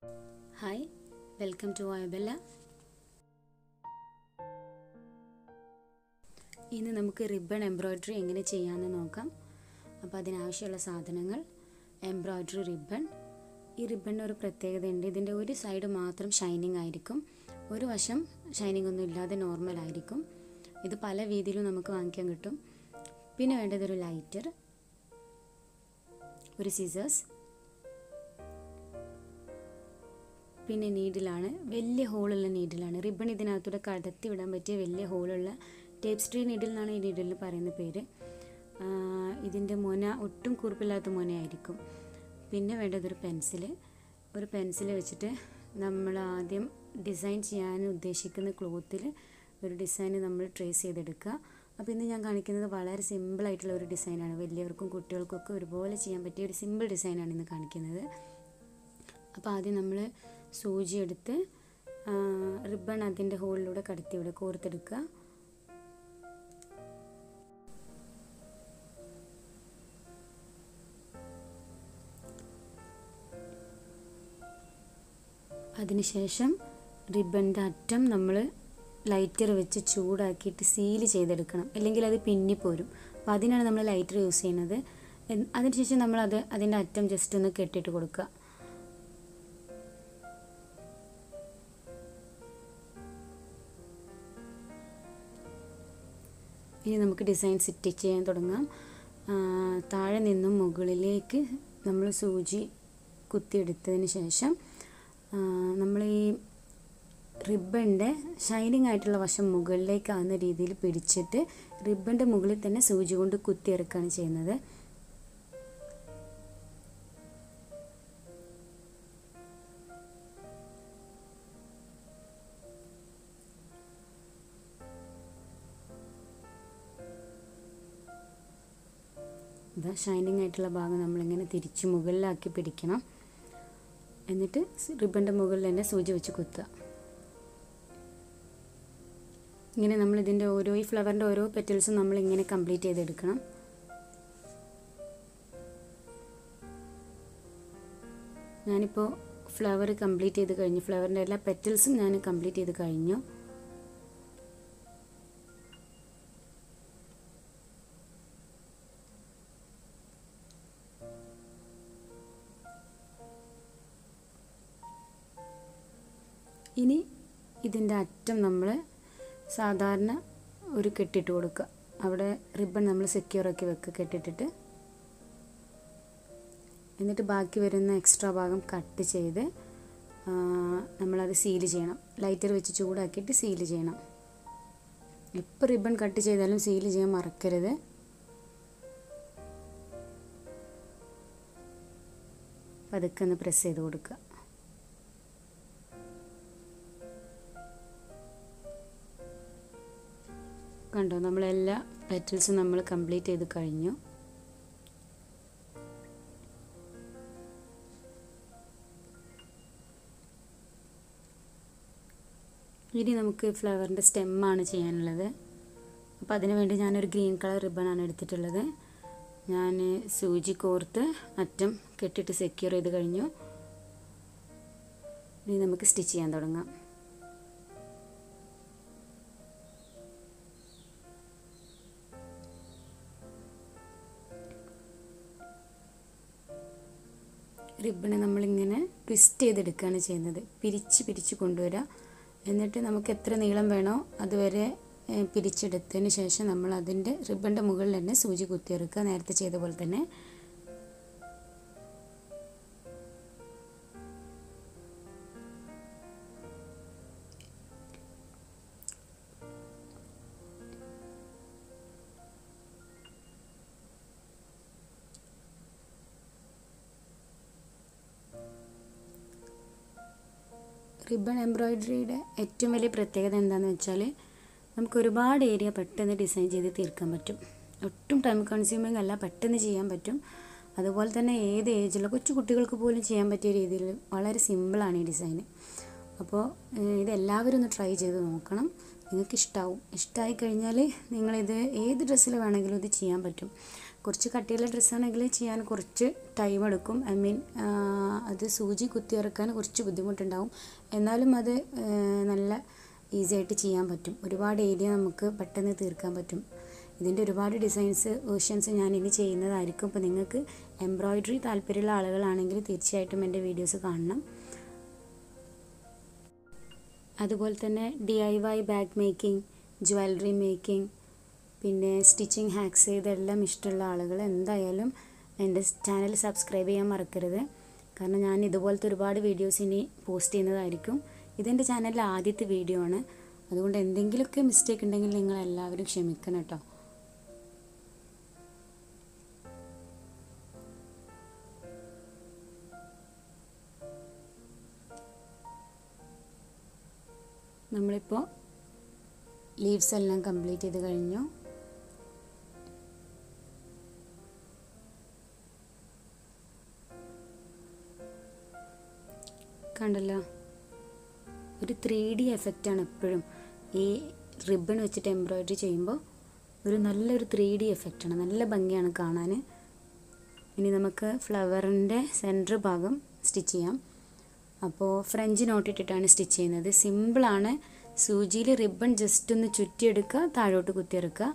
Hi, welcome to വയബെല്ല. ഇന്ന് നമുക്ക് ribbon embroidery എങ്ങനെ ചെയ്യാമെന്ന് നോക്കാം. അപ്പോൾ അതിനാവശ്യമുള്ള സാധനങ്ങൾ: എംബ്രോയ്ഡറി റിബൺ. ഈ റിബണിന് ഒരു പ്രത്യേകതയുണ്ട്. ഇതിൻ്റെ ഒരു സൈഡ് മാത്രം ഷൈനിങ് ആയിരിക്കും, ഒരു വശം ഷൈനിങ് ഒന്നും ഇല്ലാതെ നോർമൽ ആയിരിക്കും. ഇത് പല രീതിയിലും നമുക്ക് വാങ്ങിക്കാൻ കിട്ടും. പിന്നെ വേണ്ടത് ഒരു ലൈറ്റർ, ഒരു സിസേഴ്സ്, പിന്നെ നീഡിലാണ്. വലിയ ഹോളുള്ള നീഡിലാണ്. റിബൺ ഇതിനകത്തൂടെ കടത്തി വിടാൻ പറ്റിയ വലിയ ഹോളുള്ള ടേപ്സ്ട്രി നീഡിൽ എന്നാണ് ഈ നീഡിലിന് പറയുന്ന പേര്. ഇതിൻ്റെ മുന ഒട്ടും കൂർപ്പില്ലാത്ത മുനയായിരിക്കും. പിന്നെ വേണ്ടതൊരു പെൻസിൽ. ഒരു പെൻസിൽ വെച്ചിട്ട് നമ്മൾ ആദ്യം ഡിസൈൻ ചെയ്യാൻ ഉദ്ദേശിക്കുന്ന ക്ലോത്തിൽ ഒരു ഡിസൈൻ നമ്മൾ ട്രേസ് ചെയ്തെടുക്കുക. അപ്പോൾ ഇന്ന് ഞാൻ കാണിക്കുന്നത് വളരെ സിമ്പിളായിട്ടുള്ള ഒരു ഡിസൈനാണ്. വലിയവർക്കും കുട്ടികൾക്കൊക്കെ ഒരുപോലെ ചെയ്യാൻ പറ്റിയ ഒരു സിമ്പിൾ ഡിസൈനാണ് ഇന്ന് കാണിക്കുന്നത്. അപ്പോൾ ആദ്യം നമ്മൾ സൂചി എടുത്ത് റിബൺ അതിൻ്റെ ഹോളിലൂടെ കടത്തിവിടെ കോർത്തെടുക്കുക. അതിനുശേഷം റിബണിൻ്റെ അറ്റം നമ്മൾ ലൈറ്റർ വെച്ച് ചൂടാക്കിയിട്ട് സീൽ ചെയ്തെടുക്കണം, അല്ലെങ്കിൽ അത് പിന്നിപ്പോരും. അപ്പോൾ അതിനാണ് നമ്മൾ ലൈറ്റർ യൂസ് ചെയ്യുന്നത്. അതിനുശേഷം അതിൻ്റെ അറ്റം ജസ്റ്റ് ഒന്ന് കെട്ടിയിട്ട് കൊടുക്കുക. ഇനി നമുക്ക് ഡിസൈൻ സ്റ്റിച്ച് ചെയ്യാൻ തുടങ്ങാം. താഴെ നിന്നും മുകളിലേക്ക് നമ്മൾ സൂചി കുത്തിയെടുത്തതിന് ശേഷം നമ്മൾ ഈ റിബണിൻ്റെ ഷൈനിങ് ആയിട്ടുള്ള വശം മുകളിലേക്കാവുന്ന രീതിയിൽ പിടിച്ചിട്ട് റിബണിൻ്റെ മുകളിൽ തന്നെ സൂചി കൊണ്ട് കുത്തിയിറക്കുകയാണ് ചെയ്യുന്നത്. ഇതാ ഷൈനിങ് ആയിട്ടുള്ള ഭാഗം നമ്മളിങ്ങനെ തിരിച്ച് മുകളിലാക്കി പിടിക്കണം. എന്നിട്ട് റിബണിൻ്റെ മുകളിൽ തന്നെ സൂചി വെച്ച് കുത്തുക. ഇങ്ങനെ നമ്മളിതിൻ്റെ ഈ ഫ്ലവറിൻ്റെ ഓരോ പെറ്റൽസും നമ്മളിങ്ങനെ കംപ്ലീറ്റ് ചെയ്തെടുക്കണം. ഞാനിപ്പോൾ ഫ്ലവർ കംപ്ലീറ്റ് ചെയ്ത് കഴിഞ്ഞു. ഫ്ലവറിൻ്റെ എല്ലാ പെറ്റൽസും ഞാൻ കംപ്ലീറ്റ് ചെയ്ത് കഴിഞ്ഞു. ഇനി ഇതിൻ്റെ അറ്റം നമ്മൾ സാധാരണ ഒരു കെട്ടിട്ട് കൊടുക്കുക. അവിടെ റിബൺ നമ്മൾ സെക്യൂറാക്കി വെക്കുക കെട്ടിട്ടിട്ട്. എന്നിട്ട് ബാക്കി വരുന്ന എക്സ്ട്രാ ഭാഗം കട്ട് ചെയ്ത് നമ്മളത് സീൽ ചെയ്യണം. ലൈറ്റർ വെച്ച് ചൂടാക്കിയിട്ട് സീൽ ചെയ്യണം. എപ്പോൾ റിബൺ കട്ട് ചെയ്താലും സീൽ ചെയ്യാൻ മറക്കരുത്. പതുക്കെ ഒന്ന് പ്രസ് ചെയ്ത് കൊടുക്കുക. കണ്ടോ, നമ്മളെല്ലാ പെറ്റൽസും നമ്മൾ കംപ്ലീറ്റ് ചെയ്ത് കഴിഞ്ഞു. ഇനി നമുക്ക് ഫ്ലവറിൻ്റെ സ്റ്റെമ്മാണ് ചെയ്യാനുള്ളത്. അപ്പോൾ അതിന് വേണ്ടി ഞാനൊരു ഗ്രീൻ കളർ റിബണാണ് എടുത്തിട്ടുള്ളത്. ഞാൻ സൂചി കോർത്ത് അറ്റം കെട്ടിട്ട് സെക്യൂർ ചെയ്ത് കഴിഞ്ഞു. ഇനി നമുക്ക് സ്റ്റിച്ച് ചെയ്യാൻ തുടങ്ങാം. റിബണ് നമ്മളിങ്ങനെ ട്വിസ്റ്റ് ചെയ്തെടുക്കുകയാണ് ചെയ്യുന്നത്. പിരിച്ച് കൊണ്ടുവരിക. എന്നിട്ട് നമുക്ക് എത്ര നീളം വേണോ അതുവരെ പിരിച്ചെടുത്തതിന് ശേഷം നമ്മൾ അതിൻ്റെ റിബണിൻ്റെ മുകളിൽ തന്നെ സൂചി കുത്തിയെടുക്കുക, നേരത്തെ ചെയ്ത പോലെ തന്നെ. റിബൺ എംബ്രോയ്ഡറിയുടെ ഏറ്റവും വലിയ പ്രത്യേകത എന്താണെന്ന് വെച്ചാൽ നമുക്ക് ഒരുപാട് ഏരിയ പെട്ടെന്ന് ഡിസൈൻ ചെയ്ത് തീർക്കാൻ പറ്റും. ഒട്ടും ടൈം കൺസ്യൂമിങ് അല്ല, പെട്ടെന്ന് ചെയ്യാൻ പറ്റും. അതുപോലെ തന്നെ ഏത് ഏജിലുള്ള കൊച്ചു കുട്ടികൾക്ക് പോലും ചെയ്യാൻ പറ്റിയ രീതിയിൽ വളരെ സിമ്പിളാണ് ഈ ഡിസൈൻ. അപ്പോൾ ഇതെല്ലാവരും ഒന്ന് ട്രൈ ചെയ്ത് നോക്കണം. നിങ്ങൾക്ക് ഇഷ്ടമായി കഴിഞ്ഞാൽ നിങ്ങളിത് ഏത് ഡ്രസ്സിൽ വേണമെങ്കിലും ഇത് ചെയ്യാൻ പറ്റും. കുറച്ച് കട്ടിയുള്ള ഡ്രസ്സാണെങ്കിൽ ചെയ്യാൻ കുറച്ച് ടൈം എടുക്കും. അത് സൂചി കുത്തിയിറക്കാൻ കുറച്ച് ബുദ്ധിമുട്ടുണ്ടാവും. എന്നാലും അത് നല്ല ഈസി ആയിട്ട് ചെയ്യാൻ പറ്റും. ഒരുപാട് ഏരിയ നമുക്ക് പെട്ടെന്ന് തീർക്കാൻ പറ്റും. ഇതിൻ്റെ ഒരുപാട് വേർഷൻസ് ഞാനിനി ചെയ്യുന്നതായിരിക്കും. അപ്പോൾ നിങ്ങൾക്ക് എംബ്രോയ്ഡറി താല്പര്യമുള്ള ആളുകളാണെങ്കിൽ തീർച്ചയായിട്ടും എൻ്റെ വീഡിയോസ് കാണണം. അതുപോലെ തന്നെ DIY bag making, jewellery making, പിന്നെ സ്റ്റിച്ചിങ് ഹാക്സ്, ഇതെല്ലാം ഇഷ്ടമുള്ള ആളുകൾ എന്തായാലും എൻ്റെ ചാനൽ സബ്സ്ക്രൈബ് ചെയ്യാൻ മറക്കരുത്. കാരണം ഞാൻ ഇതുപോലത്തെ ഒരുപാട് വീഡിയോസ് ഇനി പോസ്റ്റ് ചെയ്യുന്നതായിരിക്കും. ഇതെൻ്റെ ചാനലിലെ ആദ്യത്തെ വീഡിയോ ആണ്. അതുകൊണ്ട് എന്തെങ്കിലുമൊക്കെ മിസ്റ്റേക്ക് ഉണ്ടെങ്കിൽ നിങ്ങൾ എല്ലാവരും ക്ഷമിക്കണം കേട്ടോ. നമ്മളിപ്പോൾ ലീവ്സ് എല്ലാം കംപ്ലീറ്റ് ചെയ്ത് കഴിഞ്ഞു. കണ്ടല്ലോ, ഒരു 3D എഫക്റ്റാണ് എപ്പോഴും ഈ റിബൺ വെച്ചിട്ട് എംബ്രോയ്ഡറി ചെയ്യുമ്പോൾ. നല്ലൊരു 3D എഫക്റ്റാണ്, നല്ല ഭംഗിയാണ് കാണാൻ. ഇനി നമുക്ക് ഫ്ലവറിൻ്റെ സെൻറ്റർ ഭാഗം സ്റ്റിച്ച് ചെയ്യാം. അപ്പോൾ ഫ്രഞ്ച് നോട്ട് ഇട്ടിട്ടാണ് സ്റ്റിച്ച് ചെയ്യുന്നത്. സിമ്പിളാണ്. സൂചിയിൽ റിബൺ ജസ്റ്റ് ഒന്ന് ചുറ്റിയെടുക്കുക, താഴോട്ട് കുത്തിയെടുക്കുക.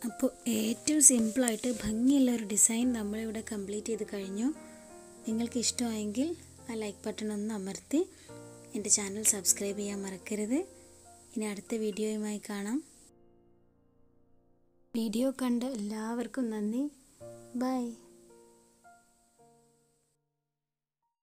അപ്പോൾ ഏറ്റവും സിമ്പിളായിട്ട് ഭംഗിയുള്ള ഒരു ഡിസൈൻ നമ്മളിവിടെ കംപ്ലീറ്റ് ചെയ്ത് കഴിഞ്ഞു. നിങ്ങൾക്ക് ഇഷ്ടമായെങ്കിൽ ആ ലൈക്ക് ബട്ടൺ ഒന്ന് അമർത്തി എൻ്റെ ചാനൽ സബ്സ്ക്രൈബ് ചെയ്യാൻ മറക്കരുത്. ഇനി അടുത്ത വീഡിയോയുമായി കാണാം. വീഡിയോ കണ്ട എല്ലാവർക്കും നന്ദി. ബൈ.